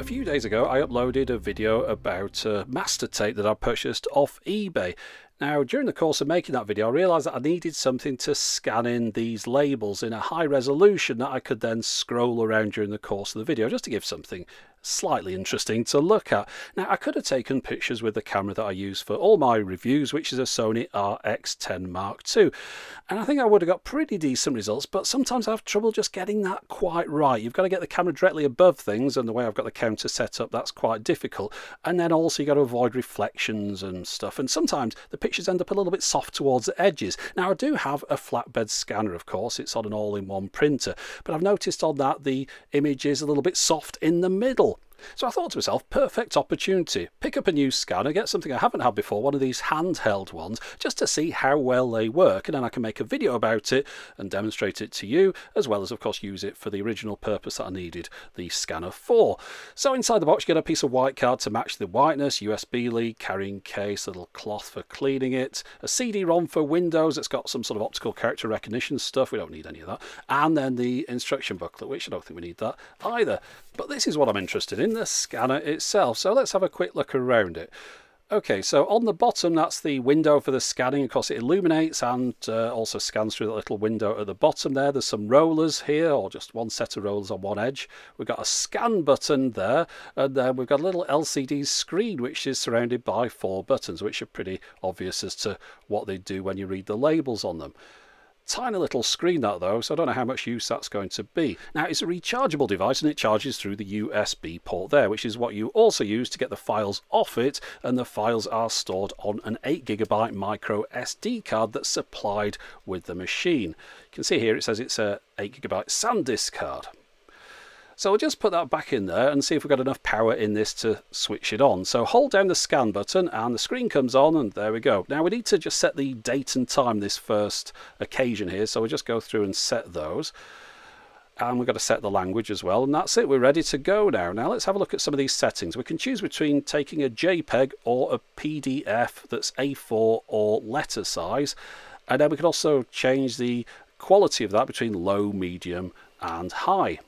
few days ago I uploaded a video about master tape that I purchased off eBay. Now, during the course of making that video, I realised that I needed something to scan in these labels in a high resolution that I could then scroll around during the course of the video, just to give something slightly interesting to look at. Now, I could have taken pictures with the camera that I use for all my reviews, which is a Sony RX10 Mark II, and I think I would have got pretty decent results, but sometimes I have trouble just getting that quite right. You've got to get the camera directly above things, and the way I've got the counter set up, that's quite difficult. And then also you've got to avoid reflections and stuff, and sometimes the pictures end up a little bit soft towards the edges. Now, I do have a flatbed scanner, of course, it's on an all-in-one printer, but I've noticed on that the image is a little bit soft in the middle. So I thought to myself, perfect opportunity. Pick up a new scanner, get something I haven't had before, one of these handheld ones, just to see how well they work, and then I can make a video about it and demonstrate it to you, as well as of course use it for the original purpose that I needed the scanner for. So inside the box you get a piece of white card to match the whiteness, USB lead, carrying case, a little cloth for cleaning it, a CD-ROM for Windows that's got some sort of optical character recognition stuff, we don't need any of that, and then the instruction booklet, which I don't think we need that either. But this is what I'm interested in, the scanner itself. So let's have a quick look around it. Okay, so on the bottom, that's the window for the scanning. Of course, it illuminates and also scans through that little window at the bottom there. There's some rollers here, or just one set of rollers on one edge. We've got a scan button there, and then we've got a little LCD screen which is surrounded by 4 buttons, which are pretty obvious as to what they do when you read the labels on them. Tiny little screen that though, so I don't know how much use that's going to be. Now, it's a rechargeable device and it charges through the USB port there, which is what you also use to get the files off it, and the files are stored on an 8GB micro SD card that's supplied with the machine. You can see here it says it's a 8GB SanDisk card. So we'll just put that back in there and see if we've got enough power in this to switch it on. So hold down the scan button and the screen comes on, and there we go. Now we need to just set the date and time this first occasion here, so we'll just go through and set those. And we've got to set the language as well, and that's it, we're ready to go now. Now let's have a look at some of these settings. We can choose between taking a JPEG or a PDF that's A4 or letter size, and then we can also change the quality of that between low, medium and high.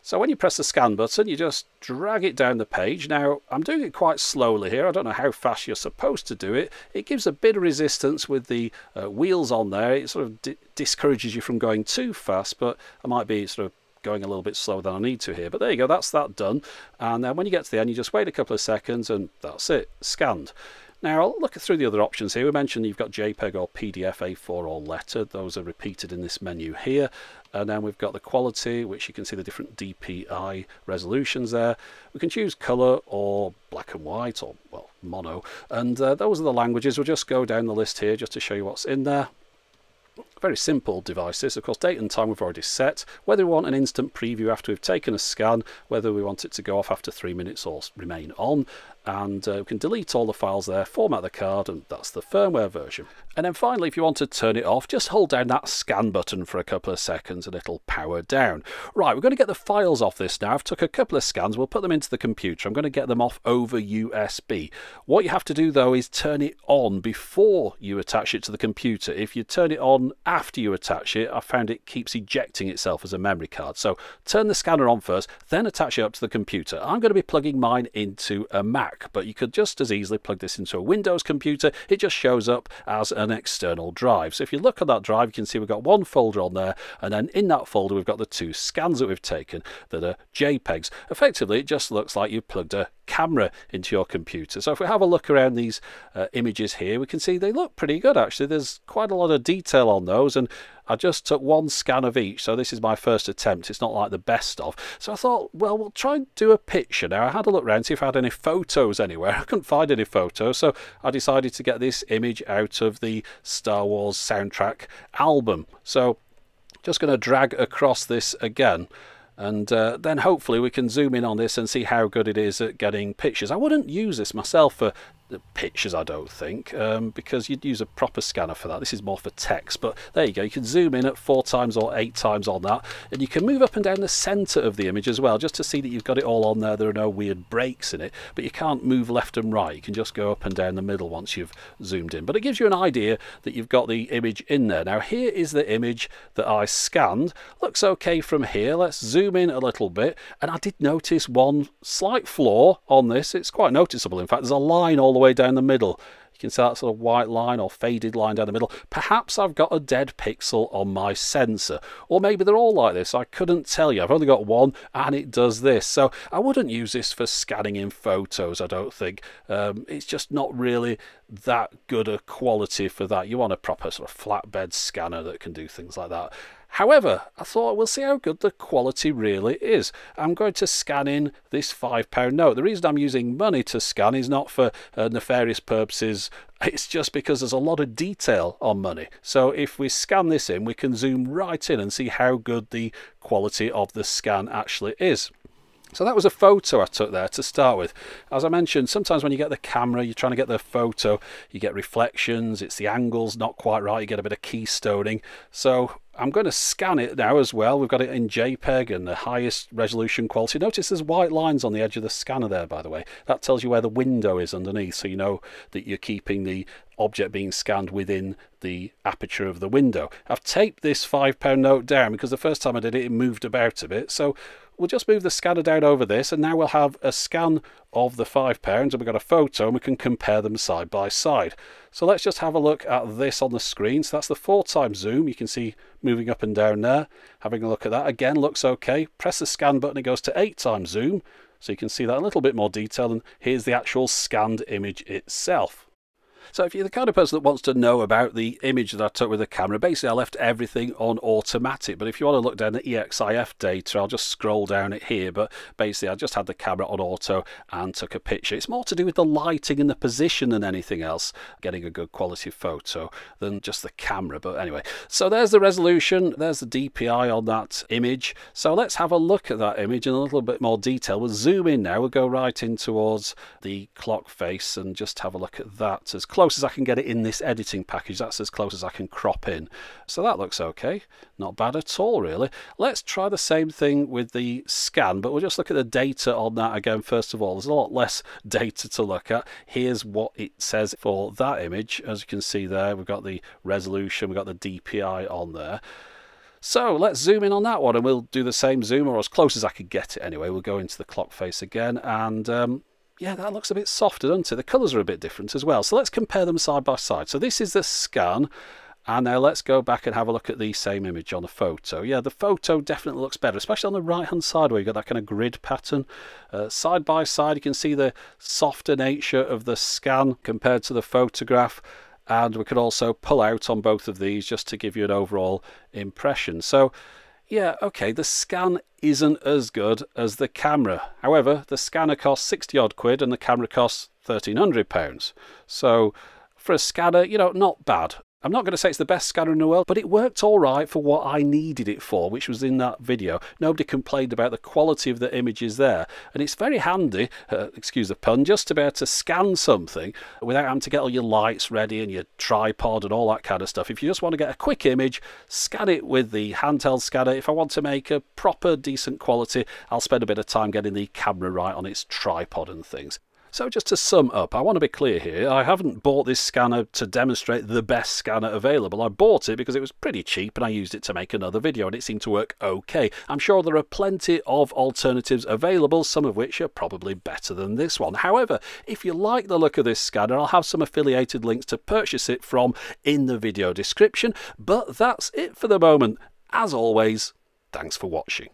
So when you press the scan button, you just drag it down the page. Now, I'm doing it quite slowly here. I don't know how fast you're supposed to do it. It gives a bit of resistance with the wheels on there. It sort of discourages you from going too fast, but I might be sort of going a little bit slower than I need to here. But there you go, that's that done. And then when you get to the end, you just wait a couple of seconds and that's it, scanned. Now, I'll look through the other options here. We mentioned you've got JPEG or PDF, A4 or letter. Those are repeated in this menu here. And then we've got the quality, which you can see the different DPI resolutions there. We can choose colour or black and white or, well, mono. And those are the languages. We'll just go down the list here just to show you what's in there. Very simple device this. Of course, date and time we've already set. Whether we want an instant preview after we've taken a scan, whether we want it to go off after 3 minutes or remain on, and we can delete all the files there, format the card, and that's the firmware version. And then finally, if you want to turn it off, just hold down that scan button for a couple of seconds and it'll power down. Right, we're going to get the files off this now. I've took a couple of scans, we'll put them into the computer. I'm going to get them off over USB. What you have to do though is turn it on before you attach it to the computer. If you turn it on after you attach it, I found it keeps ejecting itself as a memory card. So turn the scanner on first, then attach it up to the computer. I'm going to be plugging mine into a Mac, but you could just as easily plug this into a Windows computer. It just shows up as an external drive. So if you look at that drive, you can see we've got one folder on there, and then in that folder we've got the 2 scans that we've taken that are JPEGs. Effectively, it just looks like you've plugged a camera into your computer. So if we have a look around these images here, we can see they look pretty good actually. There's quite a lot of detail on those, and I just took one scan of each, so this is my first attempt. It's not like the best of. So I thought, well, we'll try and do a picture now. I had a look around, see if I had any photos anywhere. I couldn't find any photos, so I decided to get this image out of the Star Wars soundtrack album. So just going to drag across this again. And then hopefully we can zoom in on this and see how good it is at getting pictures. I wouldn't use this myself for pictures, I don't think, because you'd use a proper scanner for that. This is more for text, but there you go. You can zoom in at 4 times or 8 times on that, and you can move up and down the center of the image as well, just to see that you've got it all on there. There are no weird breaks in it, but you can't move left and right. You can just go up and down the middle once you've zoomed in, but it gives you an idea that you've got the image in there. Now here is the image that I scanned. Looks okay from here. Let's zoom in a little bit, and I did notice one slight flaw on this. It's quite noticeable, in fact. There's a line all the way down the middle. You can see that sort of white line or faded line down the middle. Perhaps I've got a dead pixel on my sensor, or maybe they're all like this. I couldn't tell you. I've only got one and it does this, so I wouldn't use this for scanning in photos, I don't think. It's just not really that good a quality for that. You want a proper sort of flatbed scanner that can do things like that. However, I thought we'll see how good the quality really is. I'm going to scan in this £5 note. The reason I'm using money to scan is not for nefarious purposes. It's just because there's a lot of detail on money. So if we scan this in, we can zoom right in and see how good the quality of the scan actually is. So that was a photo I took there to start with. As I mentioned, sometimes when you get the camera, you're trying to get the photo, you get reflections, it's the angle's not quite right, you get a bit of keystoning. So I'm going to scan it now as well. We've got it in JPEG and the highest resolution quality. Notice there's white lines on the edge of the scanner there, by the way. That tells you where the window is underneath, so you know that you're keeping the object being scanned within the aperture of the window. I've taped this £5 note down because the first time I did it, it moved about a bit. So we'll just move the scanner down over this, and now we'll have a scan of the £5 and we've got a photo, and we can compare them side by side. So let's just have a look at this on the screen. So that's the 4 times zoom. You can see moving up and down there. Having a look at that again, looks okay. Press the scan button, it goes to 8 times zoom, so you can see that a little bit more detail, and here's the actual scanned image itself. So if you're the kind of person that wants to know about the image that I took with the camera, basically I left everything on automatic. But if you want to look down the EXIF data, I'll just scroll down it here. But basically I just had the camera on auto and took a picture. It's more to do with the lighting and the position than anything else, getting a good quality photo, than just the camera. But anyway, so there's the resolution, there's the DPI on that image. So let's have a look at that image in a little bit more detail. We'll zoom in now, we'll go right in towards the clock face and just have a look at that as close as I can get it in this editing package. That's as close as I can crop in. So that looks okay. Not bad at all, really. Let's try the same thing with the scan, but we'll just look at the data on that again first of all. There's a lot less data to look at. Here's what it says for that image. As you can see there, we've got the resolution, we've got the DPI on there. So let's zoom in on that one, and we'll do the same zoom, or as close as I could get it anyway. We'll go into the clock face again, and yeah, that looks a bit softer, doesn't it? The colours are a bit different as well. So let's compare them side by side. So this is the scan, and now let's go back and have a look at the same image on the photo. Yeah, the photo definitely looks better, especially on the right-hand side where you've got that kind of grid pattern. Side by side, you can see the softer nature of the scan compared to the photograph. And we could also pull out on both of these just to give you an overall impression. So yeah, okay, the scan isn't as good as the camera. However, the scanner costs 60 odd quid and the camera costs £1,300. So for a scanner, you know, not bad. I'm not going to say it's the best scanner in the world, but it worked all right for what I needed it for, which was in that video. Nobody complained about the quality of the images there. And it's very handy, excuse the pun, just to be able to scan something without having to get all your lights ready and your tripod and all that kind of stuff. If you just want to get a quick image, scan it with the handheld scanner. If I want to make a proper, decent quality, I'll spend a bit of time getting the camera right on its tripod and things. So just to sum up, I want to be clear here, I haven't bought this scanner to demonstrate the best scanner available. I bought it because it was pretty cheap and I used it to make another video and it seemed to work okay. I'm sure there are plenty of alternatives available, some of which are probably better than this one. However, if you like the look of this scanner, I'll have some affiliated links to purchase it from in the video description. But that's it for the moment. As always, thanks for watching.